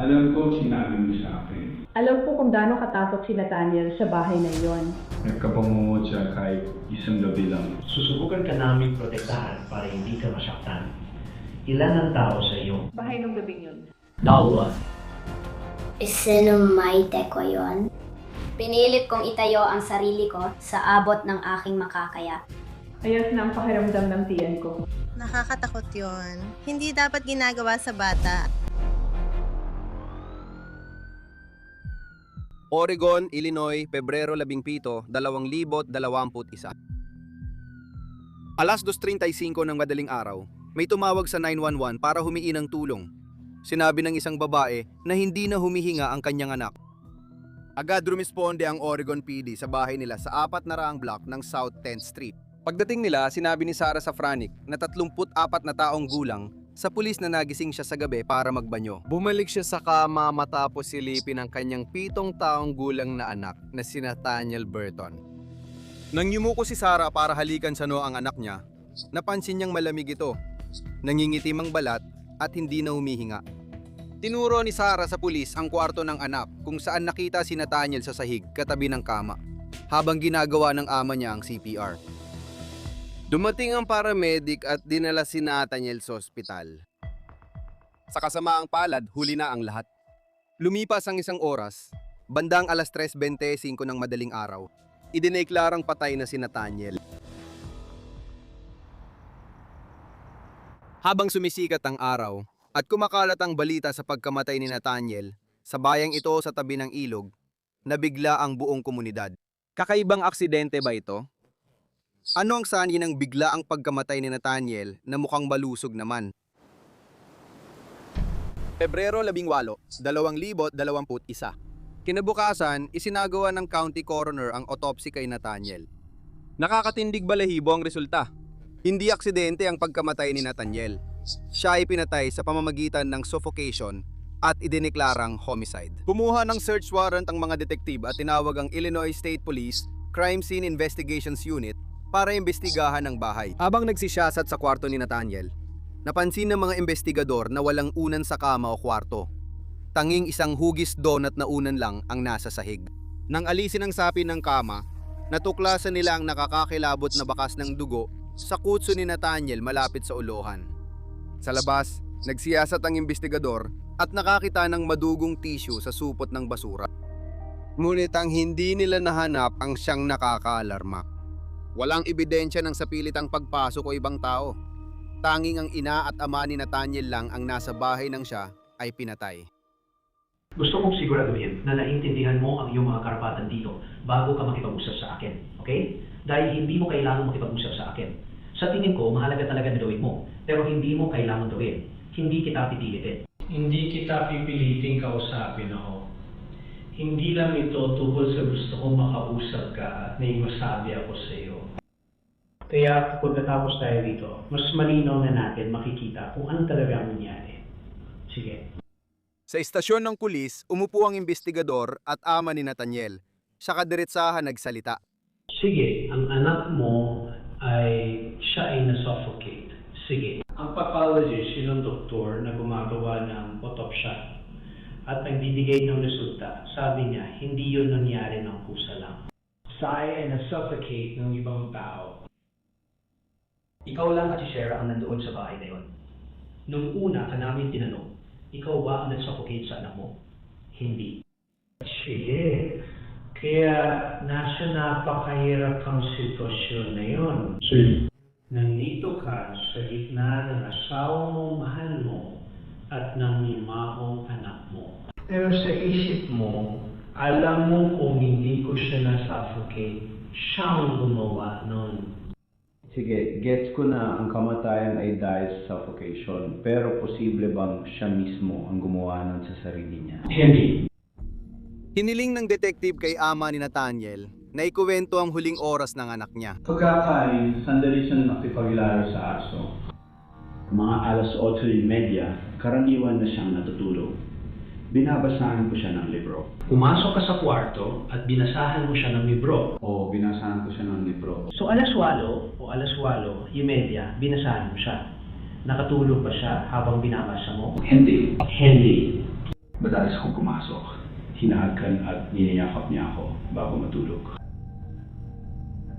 Alam ko, sinabi mo sa akin. Alam ko kung gaano katakot si Nathaniel sa bahay na iyon. Nagkapangungot siya kahit isang gabi lang. Susubukan ka namin protektahan para hindi ka masaktan. Ilan ang tao sa iyo? Bahay ng gabing yun. Dalawa. Isinumayte ko yon. Pinilit kong itayo ang sarili ko sa abot ng aking makakaya. Ayos na ang pakiramdam ng tiyan ko. Nakakatakot yon. Hindi dapat ginagawa sa bata. Oregon, Illinois, Pebrero 17, 2021. Alas 2:35 ng madaling araw, may tumawag sa 911 para humingi ng tulong. Sinabi ng isang babae na hindi na humihinga ang kanyang anak. Agad rumisponde ang Oregon PD sa bahay nila sa 400 block ng South 10th Street. Pagdating nila, sinabi ni Sarah Safranic na 34 na taong gulang sa pulis na nagising siya sa gabi para magbanyo. Bumalik siya sa kama matapos silipin ang kanyang 7 taong gulang na anak na si Nathaniel Burton. Nang yumuko si Sarah para halikan sa noo ang anak niya, napansin niyang malamig ito, nangingitim ang balat at hindi na humihinga. Tinuro ni Sarah sa pulis ang kwarto ng anak kung saan nakita si Nathaniel sa sahig katabi ng kama, habang ginagawa ng ama niya ang CPR. Dumating ang paramedic at dinala si Nathaniel sa ospital. Sa kasamaang palad, huli na ang lahat. Lumipas ang isang oras, bandang alas 3:25 ng madaling araw, idineklarang patay na si Nathaniel. Habang sumisikat ang araw at kumakalat ang balita sa pagkamatay ni Nathaniel, sa bayang ito sa tabi ng ilog, nabigla ang buong komunidad. Kakaibang aksidente ba ito? Ano ang sanhi ng bigla ang pagkamatay ni Nathaniel na mukhang malusog naman? Pebrero 18, 2021. Kinabukasan, isinagawa ng county coroner ang autopsy kay Nathaniel. Nakakatindig balahibo ang resulta. Hindi aksidente ang pagkamatay ni Nathaniel. Siya ay pinatay sa pamamagitan ng suffocation at idineklarang homicide. Kumuha ng search warrant ang mga detektibo at tinawag ang Illinois State Police Crime Scene Investigations Unit para imbestigahan ang bahay. Habang nagsisiyasat sa kwarto ni Nathaniel, napansin ng mga investigador na walang unan sa kama o kwarto. Tanging isang hugis donut na unan lang ang nasa sahig. Nang alisin ang sapin ng kama, natuklasan nila ang nakakakilabot na bakas ng dugo sa kutso ni Nathaniel malapit sa ulohan. Sa labas, nagsiyasat ang investigador at nakakita ng madugong tissue sa supot ng basura. Ngunit ang hindi nila nahanap ang siyang nakakaalarma. Walang ebidensya ng sapilitang pagpasok o ibang tao. Tanging ang ina at ama ni Nathaniel lang ang nasa bahay ng siya ay pinatay. Gusto kong siguraduhin na naintindihan mo ang iyong mga karapatan dito bago ka makipag-usap sa akin. Okay? Dahil hindi mo kailangan makipag-usap sa akin. Sa tingin ko, mahalaga talaga na gawin mo. Pero hindi mo kailangan gawin. Hindi kita pipilitin. Hindi kita pipiliting kausapin ako. Hindi lang ito tungkol sa gusto kong makausap ka at may masabi ako sa iyo. Kaya pagkatapos tayo dito, mas malinaw na natin makikita kung ano talaga ang nangyari. Sige. Sa istasyon ng pulis, umupo ang investigador at ama ni Nathaniel. Siya kadiretsahan nagsalita. Sige, ang anak mo siya ay na-suffocate. Sige. Ang pathologist, yun ang doktor na gumagawa ng autopsya at nagbibigay ng resulta. Sabi niya, hindi yun nangyari ng kusa lang. Siya ay na-suffocate ng ibang tao. Ikaw lang at si Sarah ang nandoon sa bahay na yun. Nung una ka namin tinanong, ikaw ba ang nag-suffocate sa anak mo? Hindi. Sige. Kaya nasa napakahirap ang sitwasyon na yun. Nandito ka sa gitna ng asawa mong mahal mo at ng limahong anak mo. Pero sa isip mo, alam mo kung hindi ko siya na-suffocate, siya ang gumawa nun. Sige, gets ko na ang kamatayan ay dahil sa suffocation, pero posible bang siya mismo ang gumawa nun sa sarili niya? Hindi. Hiniling ng detective kay ama ni Nathaniel na ikuwento ang huling oras ng anak niya. Pagkakain, sandali siyang nakipaglaro sa aso. Mga alas 8:30, karaniwan na siyang natutulog. Binabasahan ko siya ng libro. Pumasok ka sa kwarto at binasahan mo siya ng libro. Oo, binasahan ko siya ng libro. So alas 8 o alas 8:30, binasahan mo siya. Nakatulog ba siya habang binabasa mo? Hindi. Hindi. Madalas akong pumasok. Hinahagan at niniyakap niya ako bago matulog.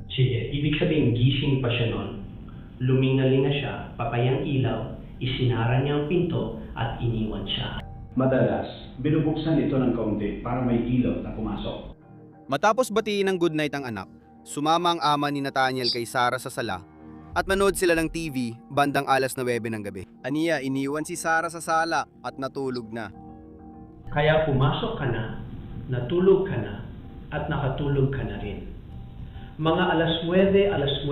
Sige, ibig sabihin gising pa siya noon. Lumingalinga siya, patay ang ilaw, isinara niya ang pinto at iniwan siya. Madalas, binubuksan ito ng kaunti para may ilaw na pumasok. Matapos batiin ng good night ang anak, sumama ang ama ni Nathaniel kay Sarah sa sala at manood sila ng TV bandang 9:09 ng gabi. Aniya, iniwan si Sarah sa sala at natulog na. Kaya pumasok ka na, natulog ka na, at nakatulog ka na rin. Mga 9:30,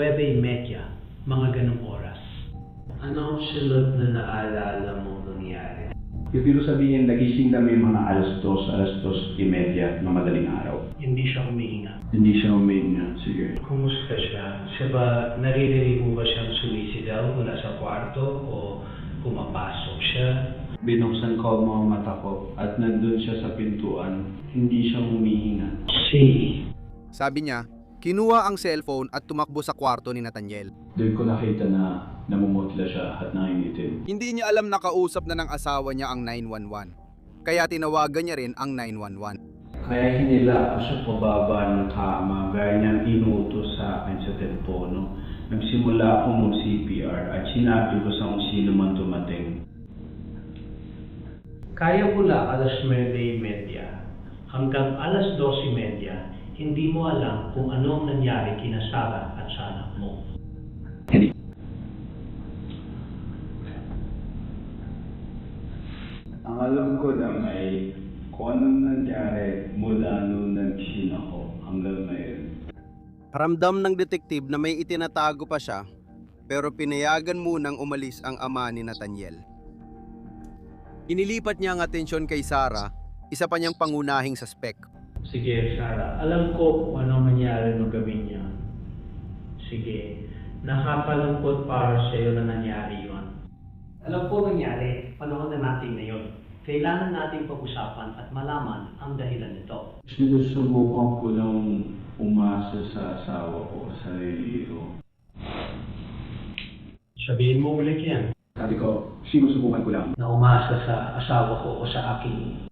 mga ganong oras. Ano ang sunod na naalala mong nangyari? Ibig sabihin, nagising kami mga 2:30 ng madaling araw. Hindi siya humihinga. Hindi siya umihinga. Sige. Kumusta siya? Siya ba, naririnig mo ba siyang sumisigaw mula sa kwarto o pumapasok siya? Binuksan ko ang mga mata ko at nandun siya sa pintuan. Hindi siya humihinga. Sabi niya, kinuha ang cellphone at tumakbo sa kwarto ni Nathaniel. Doon ko nakita na namumutla siya at nangingitim. Hindi niya alam na kausap na ng asawa niya ang 911. Kaya tinawagan niya rin ang 911. Kaya hinila ako sa pababa ng kama gaya niyang inutos sa akin sa telepono. Nagsimula akong mag-CPR at sinabi ko sa kung sino man dumating. Kaya mula 9:30 hanggang 12:30, hindi mo alam kung anong nangyari kina Sarah at sa anak mo. Ang alam ko lang ay kung anong nangyari mula nung nagising ako hanggang ngayon. Ramdam ng detektive na may itinatago pa siya, pero pinayagan munang umalis ang ama ni Nathaniel. Inilipat niya ang atensyon kay Sarah, isa pa niyang pangunahing suspek. Sige, Sarah, alam ko kung anong nangyari nung gabi niya. Sige, nakakalungkot para sa iyo na nangyari yon. Alam ko nangyari, panahon na natin ngayon. Kailangan nating pag-usapan at malaman ang dahilan nito. Sinusubukan ko lang umasa sa asawa ko, sa sarili ko. Sabihin mo ulit yan. Sabi ko, sinusubukan ko lang. Na umasa sa asawa ko o sa akin.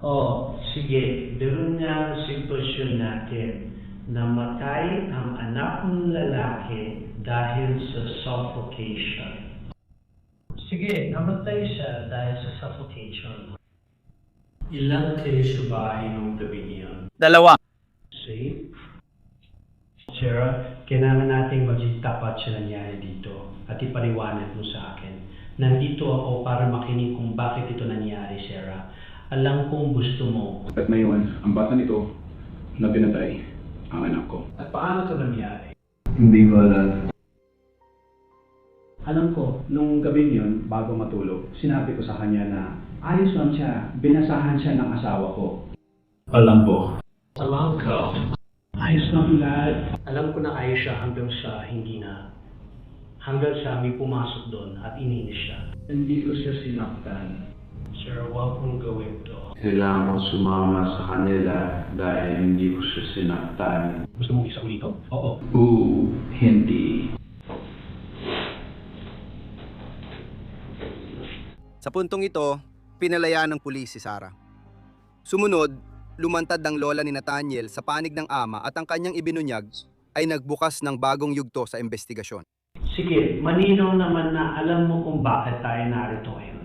Oh, sige, meron nga ang sitwasyon natin. Namatay ang anak ng lalaki dahil sa suffocation. Sige, namatay siya dahil sa suffocation. Ilang kayo sa bahay nung gabi niyon? 2. See? Sarah, kailangan nating maging tapat sa nangyari dito at ipaliwanag mo sa akin. Nandito ako para makinig kung bakit ito nangyari, Sarah. Alam kong gusto mo. At ngayon, ang bata nito na pinatay ang anak ko. At paano ito nangyari? Hindi ko alam. Alam ko, nung gabi niyon, bago matulog, sinabi ko sa kanya na ayos lang siya, binasahan siya ng asawa ko. Alam ko. Alam ko. Ayos lang lahat. Alam ko na ayos siya hanggang sa hindi na. Hanggang sa may pumasok doon at ininis siya. Hindi ko siya sinaktan. Sir, huwag mong gawin to. Kailangan ko sumama sa kanila dahil hindi ko siya sinaktan. Gusto mong isa dito? Oo. Hindi. Sa puntong ito, pinalaya ng pulis si Sarah. Sumunod, lumantad ang lola ni Nathaniel sa panig ng ama at ang kanyang ibinunyag ay nagbukas ng bagong yugto sa investigasyon. Sige, malinaw naman na alam mo kung bakit tayo narito ngayon.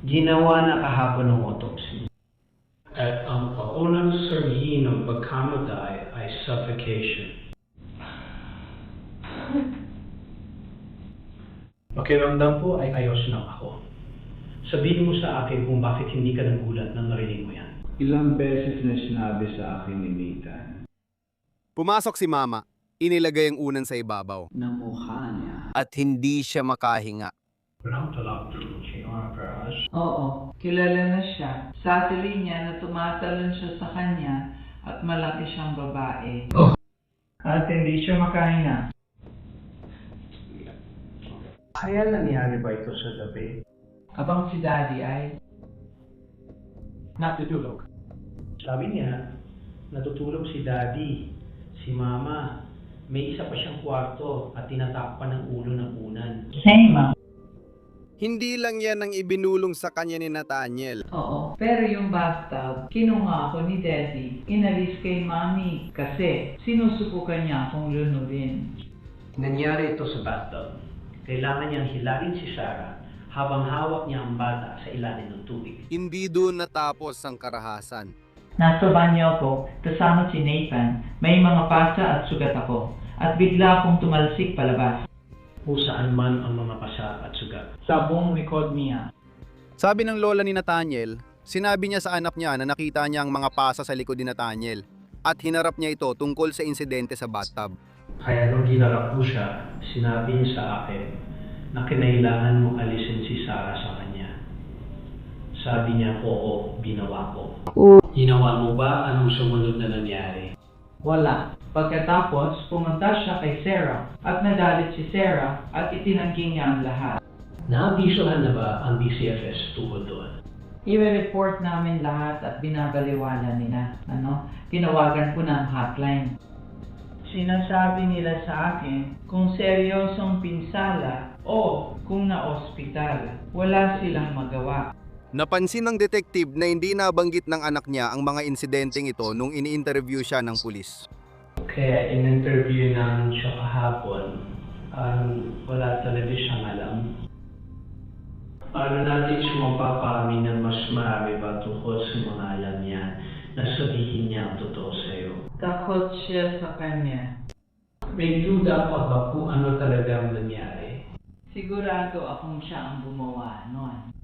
Ginawa na kahapon ng autopsy. At ang paunang sabihin ng pagkamatay ay suffocation. Pakiramdam ko ay ayos lang ako. Sabihin mo sa akin kung bakit hindi ka nagulat nang narinig mo yan. Ilang beses na sinabi sa akin ni Nathan. Pumasok si Mama, inilagay ang unan sa ibabaw Na mukha niya. at hindi siya makahinga. Oo, kilala na siya. Sasabihin niya na tumatalon siya sa kanya at malaki siyang babae. At hindi siya makahinga. Kaya nangyari ba ito sa gabi? Habang si Daddy ay Natutulog. Sabi niya, natutulog si Daddy, si Mama. May isa pa siyang kwarto at tinatakpan ng ulo ng unan. Same. Hindi lang yan ang ibinulong sa kanya ni Nathaniel. Oo, pero yung bathtub, kinuha ako ni Daddy, inalis kay Mommy kasi sinusubukan niya akong lunurin. Nangyari ito sa bathtub. Kailangan niyang hilarin si Sarah habang hawak niya ang bata sa ilalim ng tubig. Hindi doon natapos ang karahasan. Nasa banyo ako, kasama si Nathan, may mga pasa at sugat ako, at bigla akong tumalsik palabas. Kung saan man ang mga pasa at sugat. Sa buong likod niya. Sabi ng lola ni Nathaniel, sinabi niya sa anak niya na nakita niya ang mga pasa sa likod ni Nathaniel at hinarap niya ito tungkol sa insidente sa bathtub. Kaya nung hinarap ko siya, sinabi niya sa akin na kinailangan mong alisin si Sarah sa kanya. Sabi niya, oo, ginawa ko. Ginawa mo ba? Anong sumunod na nangyari? Wala. Pagkatapos, pumunta siya kay Sarah at nagalit si Sarah at itinangking niya ang lahat. Naabisohan na ba ang DCFS tungkol doon? I-report namin lahat at binabaliwala nila. Tinawagan ko na ang hotline. Sinasabi nila sa akin kung seryosong pinsala o kung na-ospital. Wala silang magawa. Napansin ng detective na hindi nabanggit ng anak niya ang mga insidenteng ito nung ini-interview siya ng pulis. Kaya in-interview namin siya kahapon, wala talaga siyang alam. Natin siya mapapamin ng mas marami ba tungkol sa mga alam niya na sabihin niya ang totoo sa'yo. Takot siya sa kanya. May duda pa ba kung ano talaga ang nangyari? Sigurado akong siya ang gumawa nun.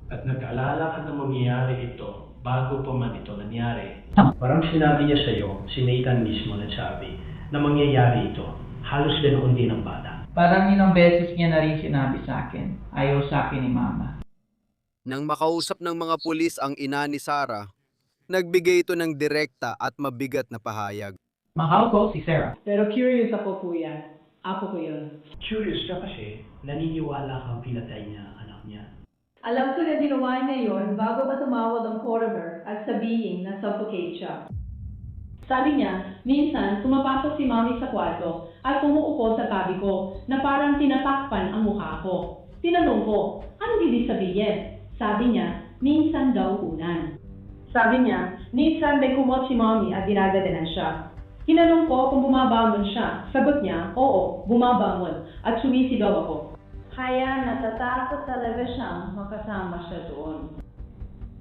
At nag-alala ka na mangyayari ito bago pa man ito nangyari. Parang sinabi niya sa'yo, si Nathan mismo nagsabi, na mangyayari ito. Halos ganoon din ang bata. Parang ilang beses niya na rin sinabi sa akin. Ayaw sa akin ni Mama. Nang makausap ng mga pulis ang ina ni Sarah, nagbigay ito ng direkta at mabigat na pahayag. Mahal ko si Sarah. Pero curious ako, kuya. Apo ko yun. Curious ka kasi, naniniwala kang pinatay niya ang anak niya. Alam ko na ginawa niya yun bago pa tumawag ang coroner at sabihin na suffocate siya. Sabi niya, minsan pumapasok si Mommy sa kwarto at umuupo sa tabi ko na parang tinatakpan ang mukha ko. Tinanong ko, anong ibig sabihin? Sabi niya, minsan daw unan. Sabi niya, minsan may kumot si Mommy at dinadadanan siya. Tinanong ko kung bumabangon siya. Sagot niya, oo, bumabangon at sumisigaw ako. Kaya natatakot talaga siyang makasama siya doon.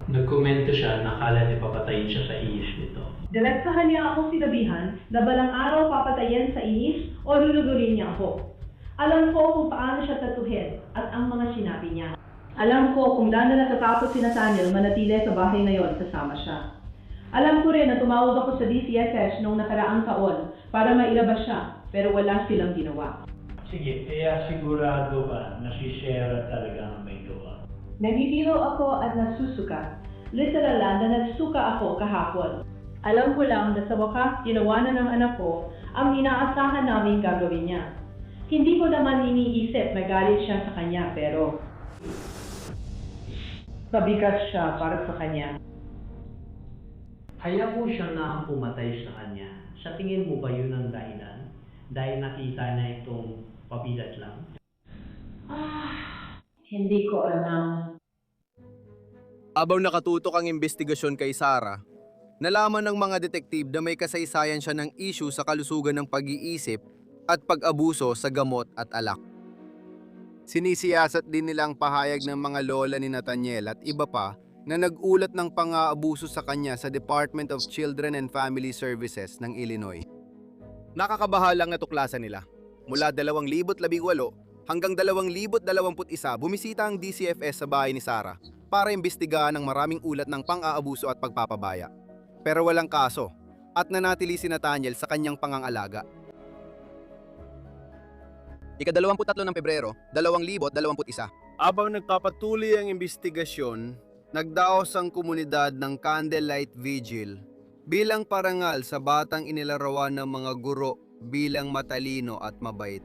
Nagkomento siya na akala niya papatayin siya sa ihis nito. Direktahan niya akong sinabihan na balang araw papatayin sa ihis o lulugurin niya ako. Alam ko kung paano siya tatuhin at ang mga sinabi niya. Alam ko kung gaano natatakot si Nathaniel manatili sa bahay na yon kasama siya. Alam ko rin na tumawag ako sa DCFS noong nakaraang taon para mailabas siya pero wala silang ginawa. Sige, kaya sigurado ka na si Sarah talaga ang may gawa. Nanitiro ako at nasusuka. Literal lang na nagsuka ako kahapon. Alam ko lang na sa wakas ginawa na ng anak ko ang inaasahan namin gagawin niya. Hindi ko naman iniisip na galit siya sa kanya pero pabigat siya para sa kanya. Kaya po siya na ang pumatay sa kanya. Sa tingin mo ba yun ang dahilan? Dahil nakita na itong pabigat lang? Hindi ko alam. Habang nakatutok ang investigasyon kay Sarah, nalaman ng mga detektive na may kasaysayan siya ng issue sa kalusugan ng pag-iisip at pag-abuso sa gamot at alak. Sinisiyasat din nila ang pahayag ng mga lola ni Nathaniel at iba pa na nag-ulat ng pang-aabuso sa kanya sa Department of Children and Family Services ng Illinois. Nakakabahalang natuklasan nila. Mula 2018 hanggang 2021, bumisita ang DCFS sa bahay ni Sarah para imbestigahan ang maraming ulat ng pang-aabuso at pagpapabaya. Pero walang kaso at nanatili si Nathaniel sa kanyang pangangalaga. Ika-23 ng Pebrero, 2021. Habang nagpapatuloy ang investigasyon, nagdaos ang komunidad ng Candlelight Vigil bilang parangal sa batang inilarawan ng mga guro bilang matalino at mabait.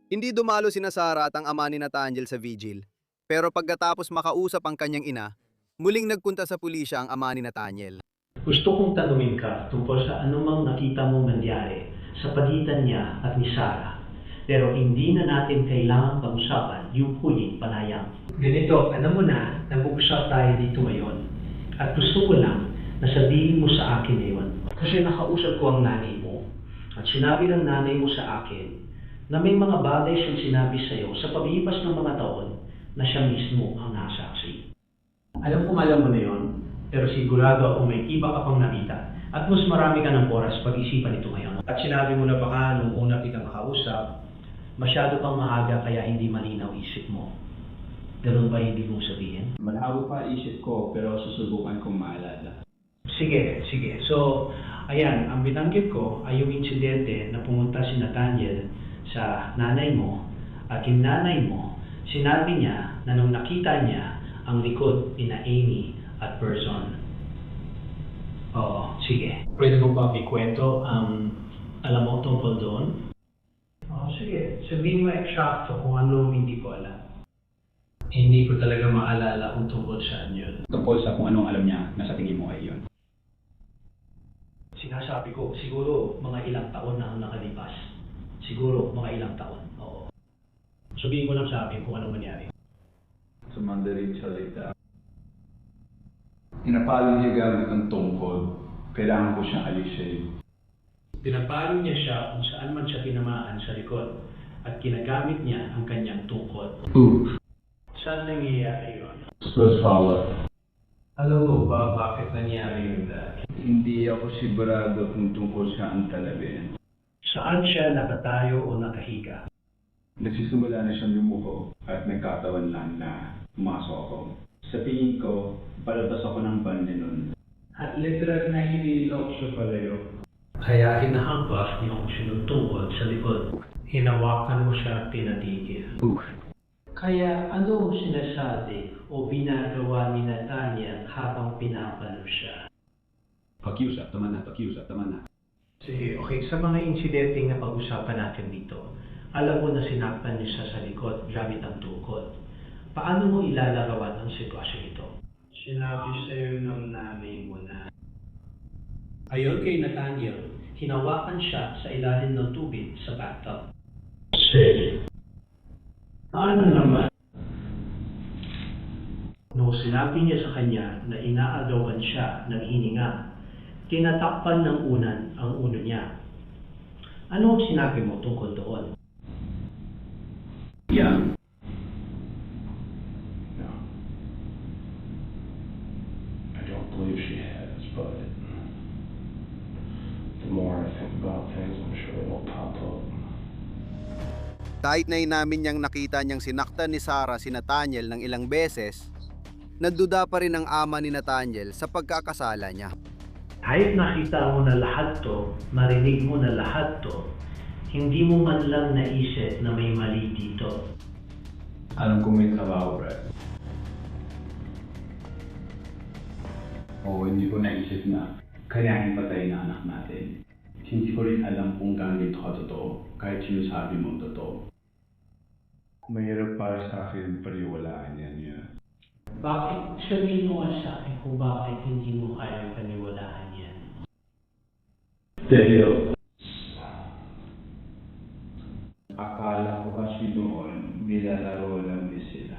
Hindi dumalo sina Sarah at ang ama ni Nathaniel sa vigil, pero pagkatapos makausap ang kanyang ina, muling nagpunta sa pulisya ang ama ni Nathaniel. Gusto kong tanungin ka tungkol sa anumang nakita mong nangyari sa pagitan niya at ni Sarah Pero hindi na natin kailangan pag-usapan yung huling panayam. Ganito, alam mo na, nag-uusap tayo dito ngayon. At gusto ko lang na sabihin mo sa akin ngayon. Kasi nakausap ko ang nanay mo. At sinabi ng nanay mo sa akin na may mga bagay siyang sinabi sa'yo sa paglipas ng mga taon na siya mismo ang nasaksi. Alam mo na yon, pero sigurado ako may iba ka pang nakita. At mas marami ka ng oras pag-isipan ito ngayon. At sinabi mo na baka nung una kitang makausap, masyado pang maaga kaya hindi malinaw isip mo. Ganun ba hindi mong sabihin? Malabo pa isip ko pero susubukan kong maalala. Sige. So, ayan, ang binanggit ko ay yung insidente na pumunta si Nathaniel sa nanay mo at yung nanay mo, sinabi niya na nung nakita niya ang likod ni Amy at Person. Oo, sige. Pwede mo ba ikwento ang alam mo tungkol doon? Oo, sige. Sabihin mo eksakto kung ano hindi ko alam. Hindi ko talaga maalala kung tungkol saan yun. Tungkol sa kung anong alam niya na sa tingin mo ay yun. Sinasabi ko, siguro mga ilang taon na ang nakalipas. Siguro mga ilang taon, oo. Sabihin ko lang sa akin kung ano mangyari. Sa mandarin salita. Pinapalo niya gamit ng tungkod. Kailangan ko siyang alisin. Pinapalo niya siya kung saan man siya tinamaan sa likod at ginagamit niya ang kanyang tungkod. Saan nangyayari yun? First follow. Alam mo ba bakit nangyari yun dahil? Hindi ako sigurado kung tungkol saan talaga yan. Saan siya nakatayo o nakahiga? Nagsisimula na siyang lumuko at nagkatawan lang na pumasok ako. Sa tingin ko, palabas ako ng bande nun. At literal na hinilok siya palayo. Kaya hinahampas niyo ang sinutungkod sa likod. Hinawakan mo siya at tinatigil. Kaya ano sinasabi o binagawa ni Nathaniel habang pinapalo siya? Pakiusap, tama na. Sige, okay. Sa mga insidenteng na pag-usapan natin dito, alam mo na sinaktan niya siya sa likod gamit ang tungkod. Paano mo ilalarawan ang sitwasyon ito? Sinabi sa'yo ng nanay mo na ayon kay Nathaniel, hinawakan siya sa ilalim ng tubig sa bathtub. Sige. Ano naman? Nung sinabi niya sa kanya na inaagawan siya ng hininga, tinatakpan ng unan ang ulo niya. Ano ang sinabi mo tungkol doon? Yeah. No. I don't believe she has, but the more I think about things, I'm sure it'll pop up. Kahit na inamin niyang nakita niyang sinaktan ni Sarah si Nathaniel ng ilang beses, nagduda pa rin ang ama ni Nathaniel sa pagkakasala niya. Kahit nakita mo na lahat to, marinig mo na lahat to, hindi mo man lang naisip na may mali dito. Alam ko may trabaho, Brad. Oo, hindi ko naisip na kailangan patayin ang anak natin. Hindi ko rin alam kung gaano ito katotoo, kahit sinasabi mo totoo. Mahirap para sa akin paniwalaan yan niya. Bakit sabihin mo sa akin kung bakit hindi mo kayang paniwalaan yan? Dahil akala ko kasi doon, nilalaro lang din sila.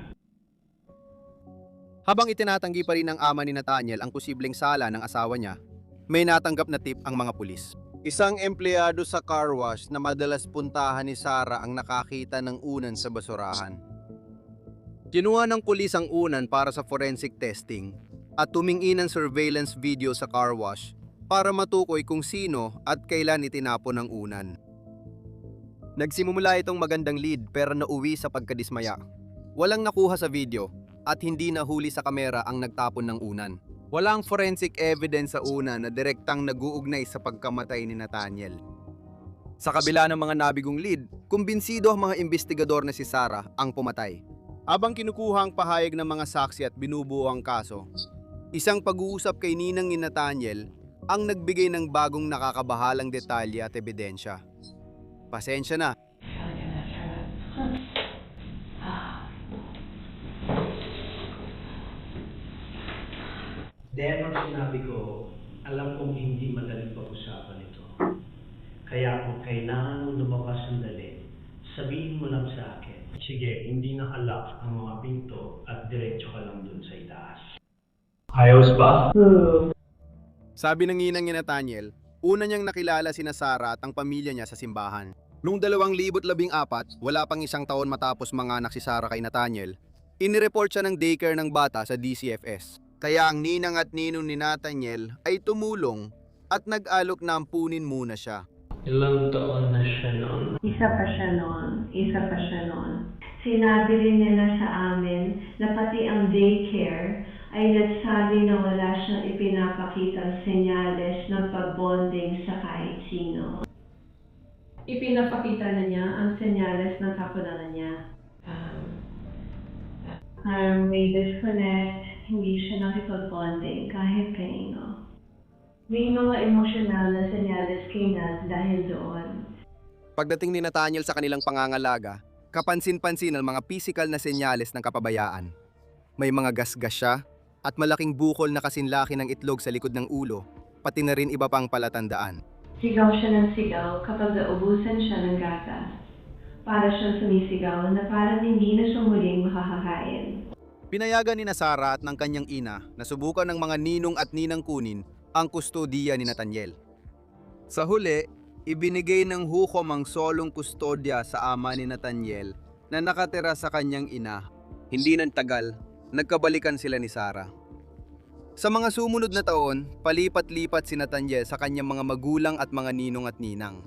Habang itinatanggi pa rin ng ama ni Nathaniel ang posibleng sala ng asawa niya, may natanggap na tip ang mga pulis. Isang empleyado sa car wash na madalas puntahan ni Sarah ang nakakita ng unan sa basurahan. Kinuha ng pulis ang unan para sa forensic testing at tumingin ng surveillance video sa car wash para matukoy kung sino at kailan itinapon ang unan. Nagsimula itong magandang lead pero nauwi sa pagkadismaya. Walang nakuha sa video at hindi nahuli sa kamera ang nagtapon ng unan. Walang forensic evidence sa unan na direktang nag-uugnay sa pagkamatay ni Nathaniel. Sa kabila ng mga nabigong lead, kumbinsido ang mga investigador na si Sarah ang pumatay. Habang kinukuha ang pahayag ng mga saksi at binubuo ang kaso, isang pag-uusap kay ninang ni Nathaniel ang nagbigay ng bagong nakakabahalang detalye at ebidensya. Pasensya na. Dahil ang sinabi ko, alam kong hindi madaling pag-usapan ito. Kaya kung kailangan mong lumabas sandali, Sabihin mo lang sa akin. Sige, hindi nakalock ang mga pinto at diretso ka lang dun sa itaas. Ayos ba? Sabi ng ninang ni Nathaniel, una niyang nakilala sina Sarah at ang pamilya niya sa simbahan. Noong 2014, wala pang isang taon matapos manganak si Sarah kay Nathaniel, inireport siya ng daycare ng bata sa DCFS. Kaya ang ninang at ninong ni Nathaniel ay tumulong at nag-alok na ampunin muna siya. Ilang taon na siya noon? Isa pa siya noon. Sinabi rin nila sa amin na pati ang daycare ay nagsabi na wala siyang ipinapakitang senyales ng pag-bonding sa kahit sino. Ipinapakita na niya ang senyales ng kakulangan niya. May disconnect, hindi siya nakipag-bonding kahit kanino. May mga emosyonal na senyales kay Nat dahil doon. Pagdating ni Nathaniel sa kanilang pangangalaga, kapansin-pansin ang mga pisikal na senyales ng kapabayaan. May mga gasgas siya at malaking bukol na kasinlaki ng itlog sa likod ng ulo, pati na rin iba pang palatandaan. Sigaw siya ng sigaw kapag naubusan siya ng gatas. Para siyang sumisigaw na parang hindi na siya muling makakakain. Pinayagan ni Sarah at ng kanyang ina na subukan ng mga ninong at ninang kunin ang kustodiya ni Nathaniel. Sa huli, ibinigay ng hukom ang solong kustodya sa ama ni Nathaniel na nakatira sa kanyang ina. Hindi nang tagal, nagkabalikan sila ni Sarah. Sa mga sumunod na taon, palipat-lipat si Nathaniel sa kanyang mga magulang at mga ninong at ninang.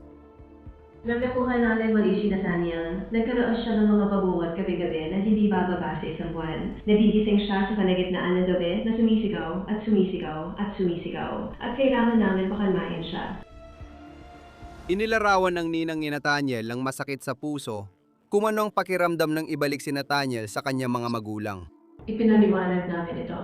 Nang nakuha natin mali si Nathaniel, nagkaroon siya ng mga pabuwat gabi-gabi na hindi bababa sa isang buwan. Nagigising siya sa kalagitnaan ng gabi na sumisigaw at sumisigaw at sumisigaw at kailangan namin pakalmahin siya. Inilarawan ng ninang ni Nathaniel ang masakit sa puso kung ano ang pakiramdam ng ibalik si Nathaniel sa kanyang mga magulang. Ipinaliwanag namin ito.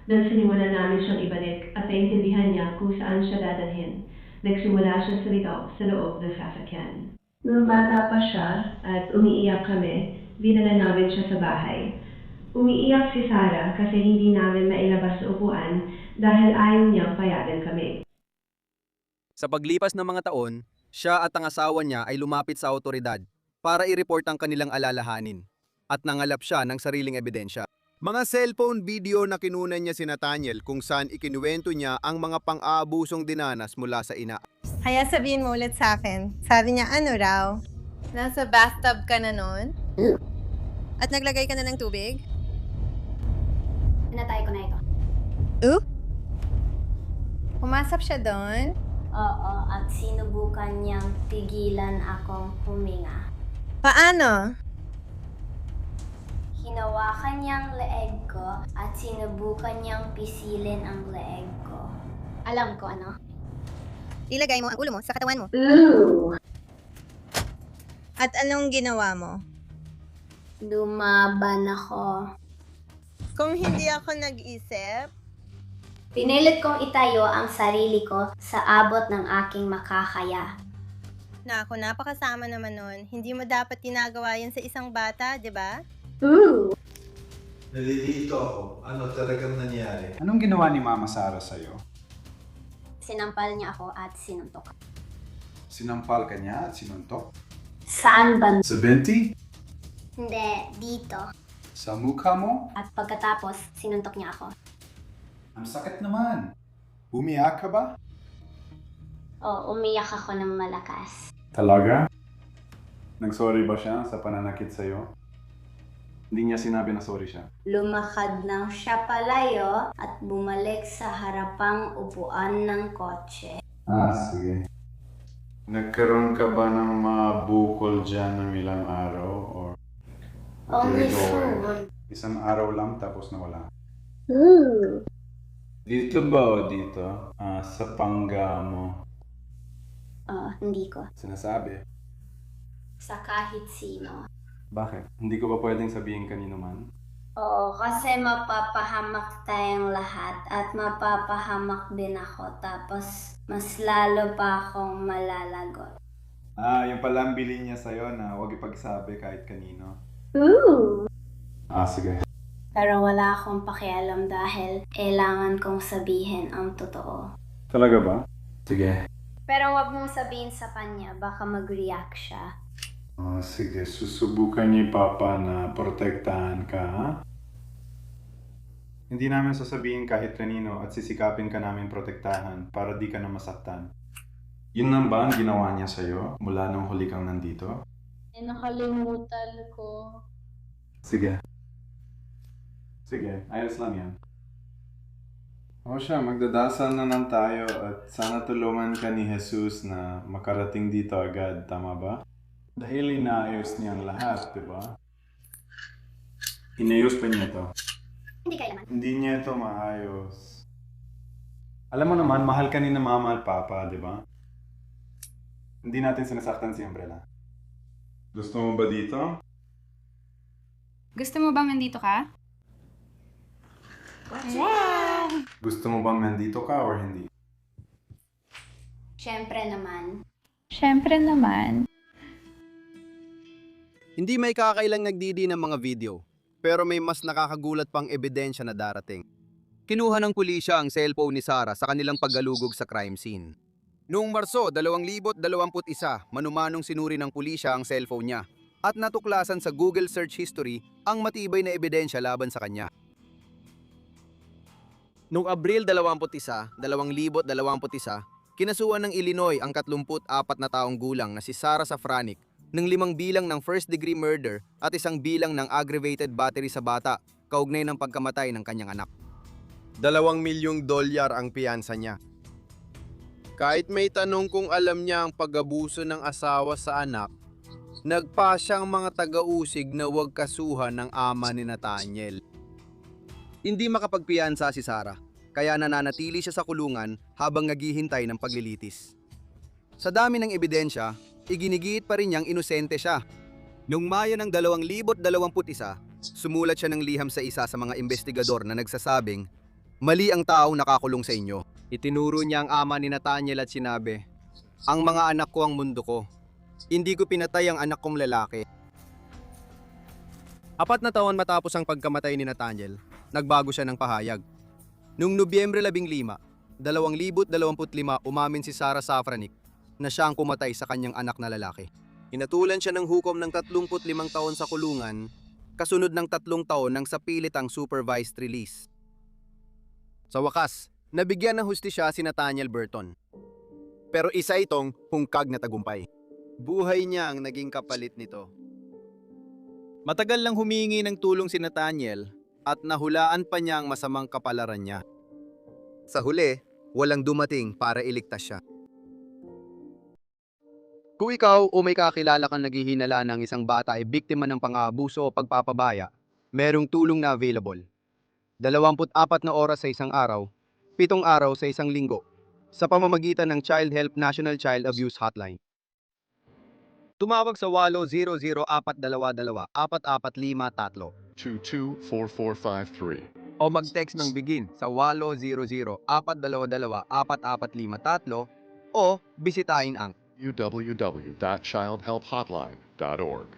Nagsinimulan namin siyang ibalik at naintindihan niya kung saan siya dadalhin. Nagsimula siya sa ligaw sa loob ng sasakyan. Nung bata pa siya at umiiyak kami, dinala namin siya sa bahay. Umiiyak si Sarah kasi hindi namin mailabas sa upuan dahil ayaw niyang payagan kami. Sa paglipas ng mga taon, siya at ang asawa niya ay lumapit sa awtoridad para i-report ang kanilang alalahanin at nangalap siya ng sariling ebidensya. Mga cellphone video na kinunan niya si Nathaniel kung saan ikinuwento niya ang mga pang-aabusong dinanas mula sa ina. Kaya sabihin mo ulit sa akin. Sabi niya, ano raw? Nasa bathtub ka na nun? At naglagay ka na ng tubig? Pinatay ko na ito. Pumasok siya doon? Oo, at sinubukan niyang pigilan akong huminga. Paano? Hinawakan niyang leeg ko at sinubukan niyang pisilin ang leeg ko. Alam ko ano? Ilagay mo ang ulo mo sa katawan mo. Ooh! At anong ginawa mo? Lumaban ako. Kung hindi ako nag-isip, Pinilit kong itayo ang sarili ko sa abot ng aking makakaya. Naku, napakasama naman nun. Hindi mo dapat ginagawa yan sa isang bata, di ba? Ooh! Nalilito ako. Ano talagang nangyari? Anong ginawa ni Mama Sarah sa'yo? Sinampal niya ako at sinuntok. Sinampal ka niya at sinuntok? Saan ba? Sa binti? Hindi, dito. Sa mukha mo? At pagkatapos, sinuntok niya ako. Ang sakit naman. Umiyak ka ba? O, umiyak ako ng malakas. Talaga? Nag-sorry ba siya sa pananakit sa'yo? Hindi niya sinabi na sorry siya. Lumakad ng siya palayo at bumalik sa harapang upuan ng kotse. Sige. Nagkaroon ka ba ng mga bukol dyan ng ilang araw? Or Only food. Isang araw lang tapos nawala? Ooh. Dito ba o dito? Sa pangga mo? Hindi ko. Sinasabi. Sa kahit sino. Bakit? Hindi ko ba pwedeng sabihin kanino man? Oo, kasi mapapahamak tayong lahat at mapapahamak din ako tapos mas lalo pa akong malalagot. Yung pala ang bilin niya sa'yo na huwag ipagsabi kahit kanino. Ooh! Sige. Pero wala akong pakialam dahil kailangan kong sabihin ang totoo. Talaga ba? Sige. Pero wag mong sabihin sa kanya, baka mag-react siya. Oh, sige, susubukan niyo Papa na protektahan ka, ha? Hindi namin sasabihin kahit kanino at sisikapin ka namin protektahan para di ka na masaktan. Yun lang ba ang ginawa niya sa'yo mula nung huli kang nandito? Nakalimutan ko. Sige. Sige, ayos lang yan. O siya, magdadasal na lang tayo at sana tulungan ka ni Jesus na makarating dito agad, tama ba? Dahil inaayos niya ang lahat, di ba? Inayos pa niya ito. Hindi kailangan. Hindi niya ito maayos. Alam mo naman, mahal ka ni na mama at papa, di ba? Hindi natin sinasaktan si Umbrella. Gusto mo ba dito? Gusto mo bang nandito ka? Gusto mo bang nandito ka or hindi? Siyempre naman. Siyempre naman. Hindi may kakailang nagdidi ng mga video, pero may mas nakakagulat pang ebidensya na darating. Kinuha ng pulisya ang cellphone ni Sarah sa kanilang paggalugog sa crime scene. Noong Marso 2021, manumanong sinuri ng pulisya ang cellphone niya at natuklasan sa Google search history ang matibay na ebidensya laban sa kanya. Noong Abril 21, 2021, kinasuhan ng Illinois ang 34 na taong gulang na si Sarah Safranik ng 5 bilang ng first-degree murder at 1 bilang ng aggravated battery sa bata kaugnay ng pagkamatay ng kanyang anak. $2 milyong ang piyansa niya. Kahit may tanong kung alam niya ang pag-abuso ng asawa sa anak, nagpa siyang mga taga-usig na huwag kasuhan ng ama ni Nathaniel. Hindi makapagpiyansa si Sarah, kaya nananatili siya sa kulungan habang naghihintay ng paglilitis. Sa dami ng ebidensya, iginigiit pa rin niyang inosente siya. Noong Mayo ng 2021, sumulat siya ng liham sa isa sa mga investigador na nagsasabing, "Mali ang taong nakakulong sa inyo." Itinuro niya ang ama ni Nathaniel at sinabi, "Ang mga anak ko ang mundo ko. Hindi ko pinatay ang anak kong lalaki." 4 na taon matapos ang pagkamatay ni Nathaniel, nagbago siya ng pahayag. Noong Nobyembre 15, 2025, umamin si Sarah Safranik na siya ang kumatay sa kanyang anak na lalaki. Hinatulan siya ng hukom ng 35 taon sa kulungan, kasunod ng 3 taon ng sapilitang supervised release. Sa wakas, nabigyan ng hustisya si Nathaniel Burton. Pero isa itong hungkag na tagumpay. Buhay niya ang naging kapalit nito. Matagal lang humingi ng tulong si Nathaniel at nahulaan pa niya ang masamang kapalaran niya. Sa huli, walang dumating para iligtas siya. Kung ikaw o may kakilala kang naghihinala ng isang bata ay biktima ng pang-aabuso o pagpapabaya, merong tulong na available. 24 na oras sa isang araw, 7 araw sa isang linggo, sa pamamagitan ng Child Help National Child Abuse Hotline. Tumawag sa 800-422-4453 224453 o mag-text ng BEGIN sa 800-422-4453 o bisitahin ang www.childhelphotline.org